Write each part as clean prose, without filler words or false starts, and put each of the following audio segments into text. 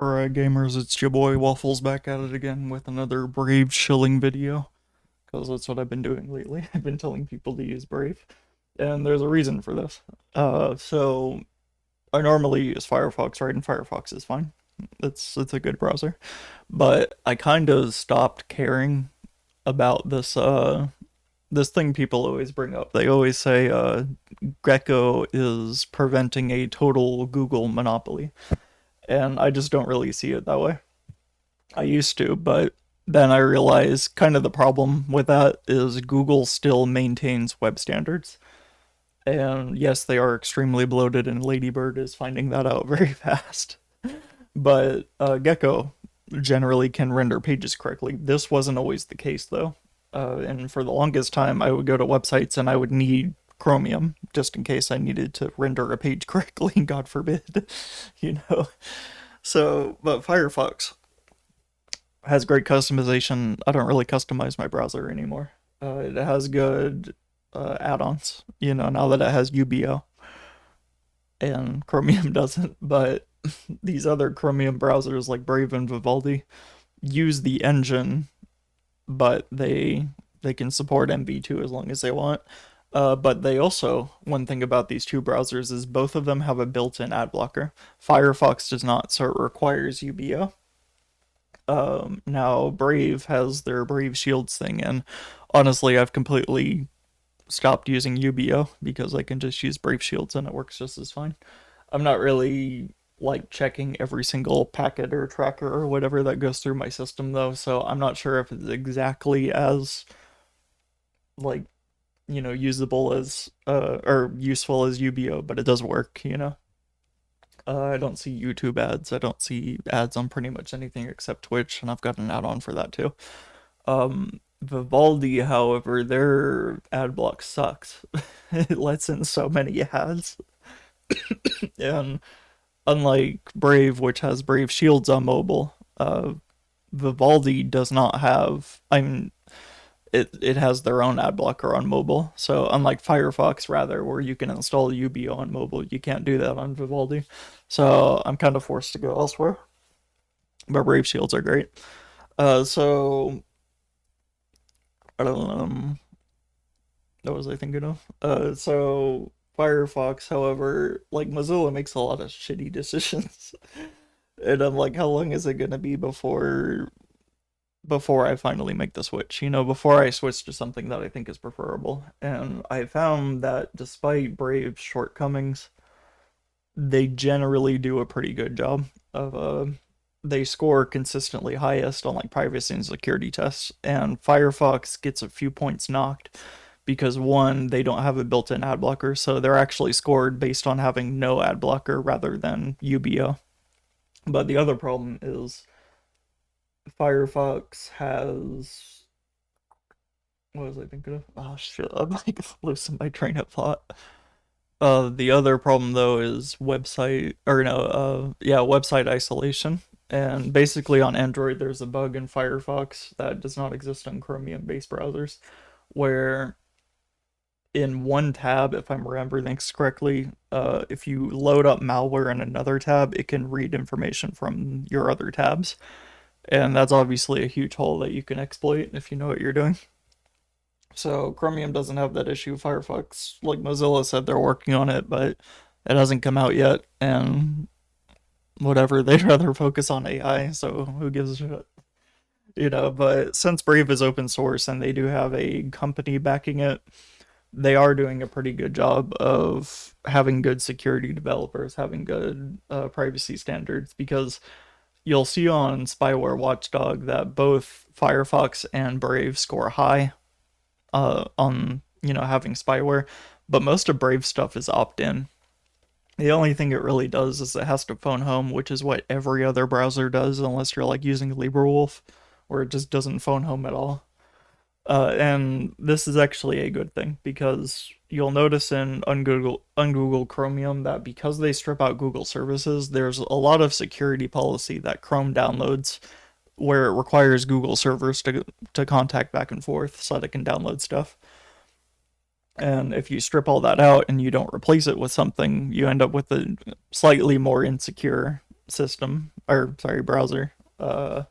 Alright gamers, it's your boy Waffles back at it again with another Brave shilling video. Because that's what I've been doing lately. I've been telling people to use Brave. And there's a reason for this. So I normally use Firefox, right? And Firefox is fine. It's a good browser. But I kind of stopped caring about this thing people always bring up. They always say Gecko is preventing a total Google monopoly. And I just don't really see it that way. I used to, but then I realized kind of the problem with that is Google still maintains web standards. And yes, they are extremely bloated, and Ladybird is finding that out very fast. But Gecko generally can render pages correctly. This wasn't always the case, though. And for the longest time, I would go to websites and I would need Chromium just in case I needed to render a page correctly, God forbid, you know. So, but Firefox has great customization. I don't really customize my browser anymore. It has good add-ons, now that it has UBO and Chromium doesn't. But these other Chromium browsers like Brave and Vivaldi use the engine, but they can support MV2 as long as they want. But they also, one thing about these two browsers is both of them have a built-in ad blocker. Firefox does not, so it requires UBO. Now Brave has their Brave Shields thing, and honestly, I've completely stopped using UBO because I can just use Brave Shields and it works just as fine. I'm not really like checking every single packet or tracker or whatever that goes through my system though, so I'm not sure if it's exactly as like usable as or useful as UBO, but it does work. I don't see YouTube ads. I don't see ads on pretty much anything except Twitch, and I've got an add-on for that too. Vivaldi, however, their ad block sucks. It lets in so many ads. And unlike Brave, which has Brave Shields on mobile, Vivaldi does not have. It has their own ad blocker on mobile. So unlike Firefox, rather, where you can install UBO on mobile, you can't do that on Vivaldi. So I'm kind of forced to go elsewhere. But Brave Shields are great. So what was I thinking of? So Firefox, however, like Mozilla makes a lot of shitty decisions, and I'm like, how long is it gonna be before I finally make the switch? Before I switch to something that I think is preferable. And I found that despite Brave's shortcomings, they generally do a pretty good job of they score consistently highest on like privacy and security tests, and Firefox gets a few points knocked because one, they don't have a built-in ad blocker, so they're actually scored based on having no ad blocker rather than UBO. But the other problem is Firefox has, what was I thinking of? Oh shit, I'm like losing my train of thought. The other problem though is website, or no, yeah, website isolation. And basically on Android, there's a bug in Firefox that does not exist on Chromium-based browsers, where in one tab, if I'm remembering things correctly, if you load up malware in another tab, it can read information from your other tabs. And that's obviously a huge hole that you can exploit if you know what you're doing. So Chromium doesn't have that issue. Firefox, like Mozilla said, they're working on it, but it hasn't come out yet. And whatever, they'd rather focus on AI, so who gives a shit? But since Brave is open source and they do have a company backing it, they are doing a pretty good job of having good security developers, having good privacy standards, because you'll see on Spyware Watchdog that both Firefox and Brave score high on having spyware, but most of Brave stuff is opt-in. The only thing it really does is it has to phone home, which is what every other browser does, unless you're like using LibreWolf, where it just doesn't phone home at all. And this is actually a good thing because you'll notice in Ungoogle Chromium that because they strip out Google services, there's a lot of security policy that Chrome downloads where it requires Google servers to contact back and forth so that it can download stuff. And if you strip all that out and you don't replace it with something, you end up with a slightly more insecure system, or sorry, browser, uh,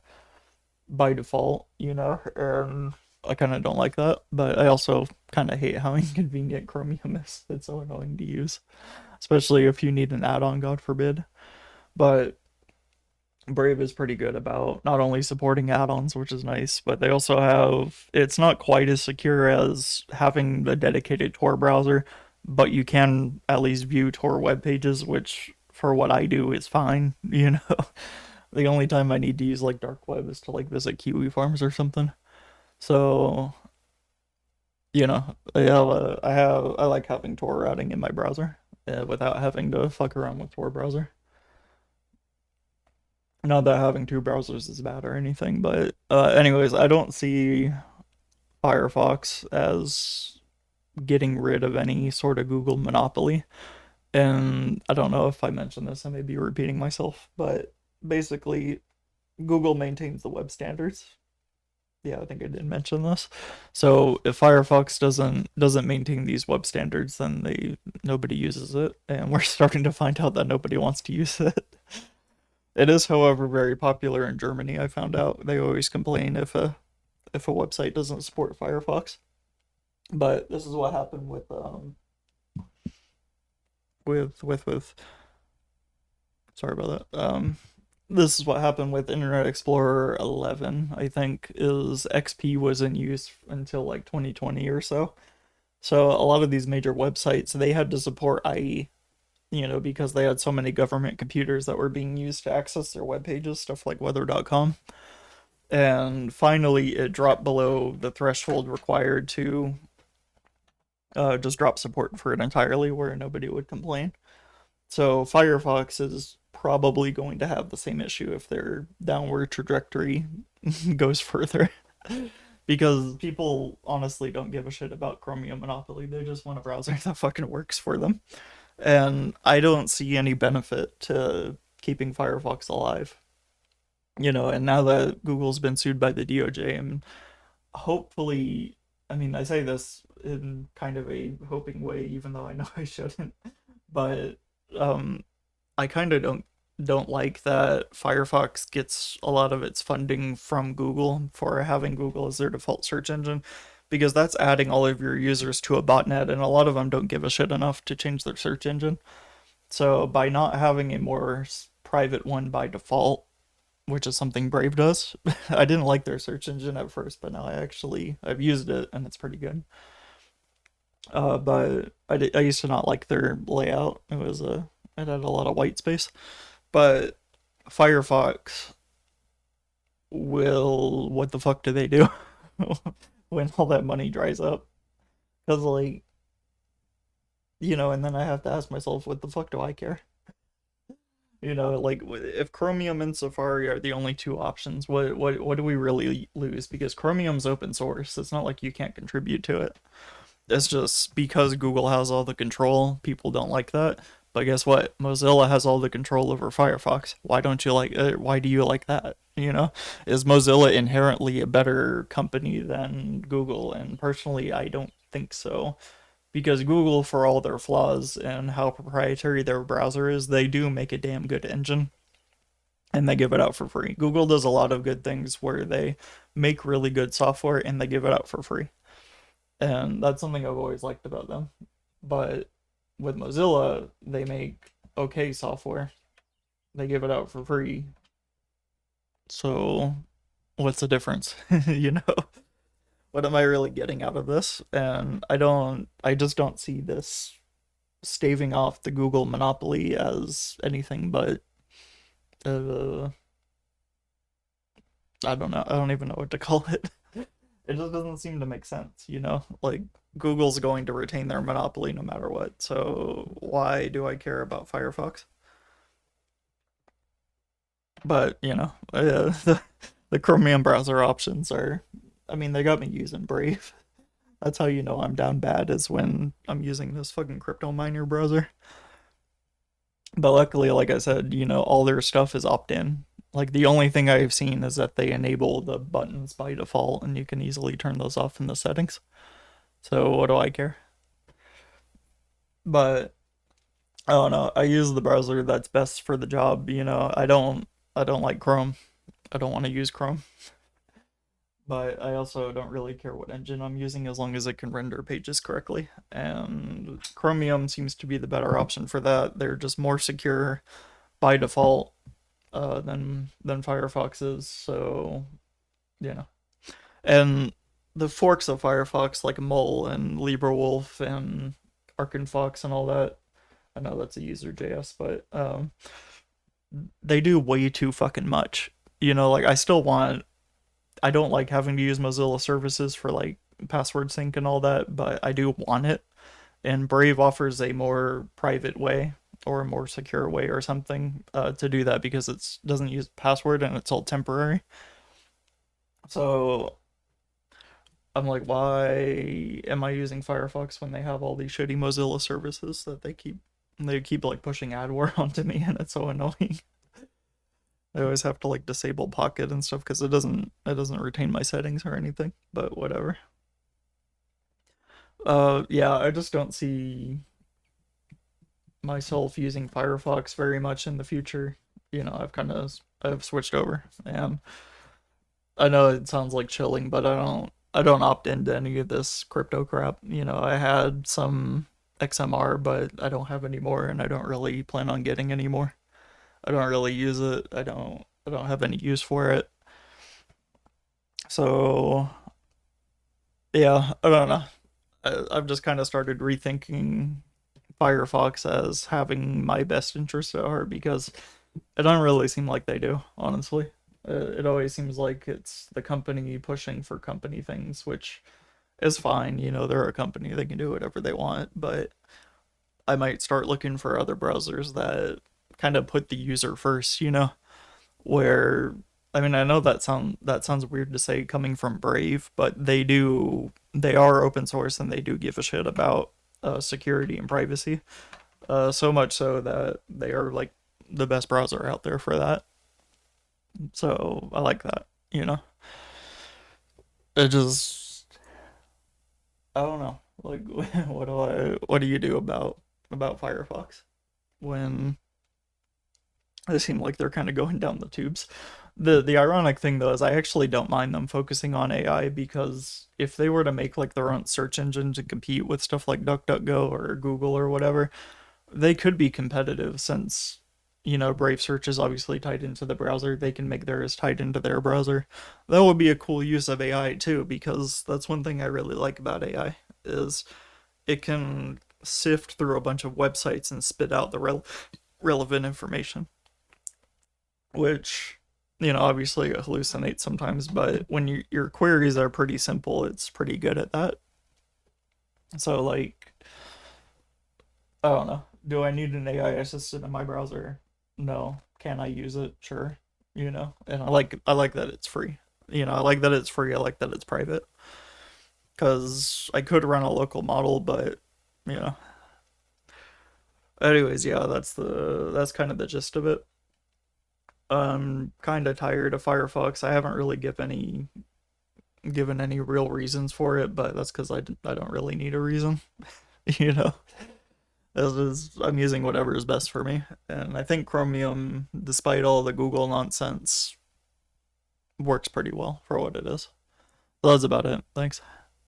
by default, and I kind of don't like that. But I also kind of hate how inconvenient Chromium is. It's so annoying to use, especially if you need an add-on, God forbid. But Brave is pretty good about not only supporting add-ons, which is nice, but they also have it's not quite as secure as having a dedicated Tor browser, but you can at least view Tor web pages, which for what I do is fine. The only time I need to use like dark web is to like visit kiwi farms or something. So, I like having Tor routing in my browser without having to fuck around with Tor browser. Not that having two browsers is bad or anything, but anyways, I don't see Firefox as getting rid of any sort of Google monopoly. And I don't know if I mentioned this, I may be repeating myself, but basically, Google maintains the web standards. Yeah, I think I did mention this. So if Firefox doesn't maintain these web standards, then they nobody uses it, and we're starting to find out that nobody wants to use it. It is, however, very popular in Germany. I found out they always complain if a website doesn't support Firefox. But this is what happened with sorry about that. This is what happened with Internet Explorer 11. I think is XP was in use until like 2020 or so. So a lot of these major websites they had to support IE, because they had so many government computers that were being used to access their web pages, stuff like weather.com. And finally, it dropped below the threshold required to just drop support for it entirely, where nobody would complain. So Firefox is probably going to have the same issue if their downward trajectory goes further. Because people honestly don't give a shit about Chromium Monopoly. They just want a browser that fucking works for them. And I don't see any benefit to keeping Firefox alive. And now that Google's been sued by the DOJ, and hopefully, I mean, I say this in kind of a hoping way, even though I know I shouldn't, but um, I kind of don't like that Firefox gets a lot of its funding from Google for having Google as their default search engine, because that's adding all of your users to a botnet, and a lot of them don't give a shit enough to change their search engine. So by not having a more private one by default, which is something Brave does, I didn't like their search engine at first, but now I've used it and it's pretty good. But I used to not like their layout. It had a lot of white space. But Firefox will, what the fuck do they do when all that money dries up? Because like, and then I have to ask myself, what the fuck do I care? Like if Chromium and Safari are the only two options, what do we really lose? Because Chromium's open source. It's not like you can't contribute to it. It's just because Google has all the control, people don't like that. But guess what? Mozilla has all the control over Firefox. Why do you like that? Is Mozilla inherently a better company than Google? And personally, I don't think so. Because Google, for all their flaws and how proprietary their browser is, they do make a damn good engine and they give it out for free. Google does a lot of good things where they make really good software and they give it out for free. And that's something I've always liked about them. But with Mozilla, they make okay software. They give it out for free. So what's the difference? you know? What am I really getting out of this? And I just don't see this staving off the Google monopoly as anything but uh, I don't know. I don't even know what to call it. It just doesn't seem to make sense. Like Google's going to retain their monopoly no matter what. So why do I care about Firefox? But the Chromium browser options are, I mean, they got me using Brave. That's how you know I'm down bad is when I'm using this fucking crypto miner browser. But luckily, like I said, all their stuff is opt-in. Like the only thing I've seen is that they enable the buttons by default and you can easily turn those off in the settings. So what do I care? But I don't know. I use the browser that's best for the job, you know. I don't like Chrome. I don't want to use Chrome. But I also don't really care what engine I'm using as long as it can render pages correctly. And Chromium seems to be the better option for that. They're just more secure by default than Firefox is. So you know, and the forks of Firefox like Mole and LibreWolf and Arkenfox and all that. I know that's a user.js, but they do way too fucking much. You know, like I don't like having to use Mozilla services for like password sync and all that, but I do want it. And Brave offers a more private way or a more secure way or something to do that because it doesn't use password and it's all temporary. So I'm like, why am I using Firefox when they have all these shitty Mozilla services that they keep like pushing adware onto me and it's so annoying. I always have to like disable Pocket and stuff because it doesn't retain my settings or anything. But whatever. Yeah, I just don't see myself using Firefox very much in the future. You know, I've switched over, and I know it sounds like chilling, but I don't opt into any of this crypto crap. You know, I had some XMR, but I don't have any more, and I don't really plan on getting any more. I don't really use it. I don't have any use for it. So yeah, I don't know. I've just kind of started rethinking Firefox as having my best interest at heart because it doesn't really seem like they do, honestly. It always seems like it's the company pushing for company things, which is fine. You know, they're a company, they can do whatever they want, but I might start looking for other browsers that kind of put the user first, you know, where I mean, I know that sounds weird to say coming from Brave, but they are open source and they do give a shit about security and privacy. So much so that they are like the best browser out there for that. So I like that, you know. It just I don't know. Like what do you do about Firefox when they seem like they're kind of going down the tubes? The ironic thing though is I actually don't mind them focusing on AI because if they were to make like their own search engine to compete with stuff like DuckDuckGo or Google or whatever, they could be competitive since Brave search is obviously tied into the browser. They can make theirs tied into their browser. That would be a cool use of AI too, because that's one thing I really like about AI is it can sift through a bunch of websites and spit out the relevant information, which obviously it hallucinates sometimes, but when your queries are pretty simple, it's pretty good at that. So like I don't know. Do I need an AI assistant in my browser? No. Can I use it? Sure. And I like that it's free. I like that it's free. I like that it's private. Cause I could run a local model, but you know. Anyways, yeah, that's kind of the gist of it. I'm kind of tired of Firefox. I haven't really given any real reasons for it, but that's because I don't really need a reason. you know. I'm using whatever is best for me. And I think Chromium, despite all the Google nonsense, works pretty well for what it is. So that's about it. Thanks.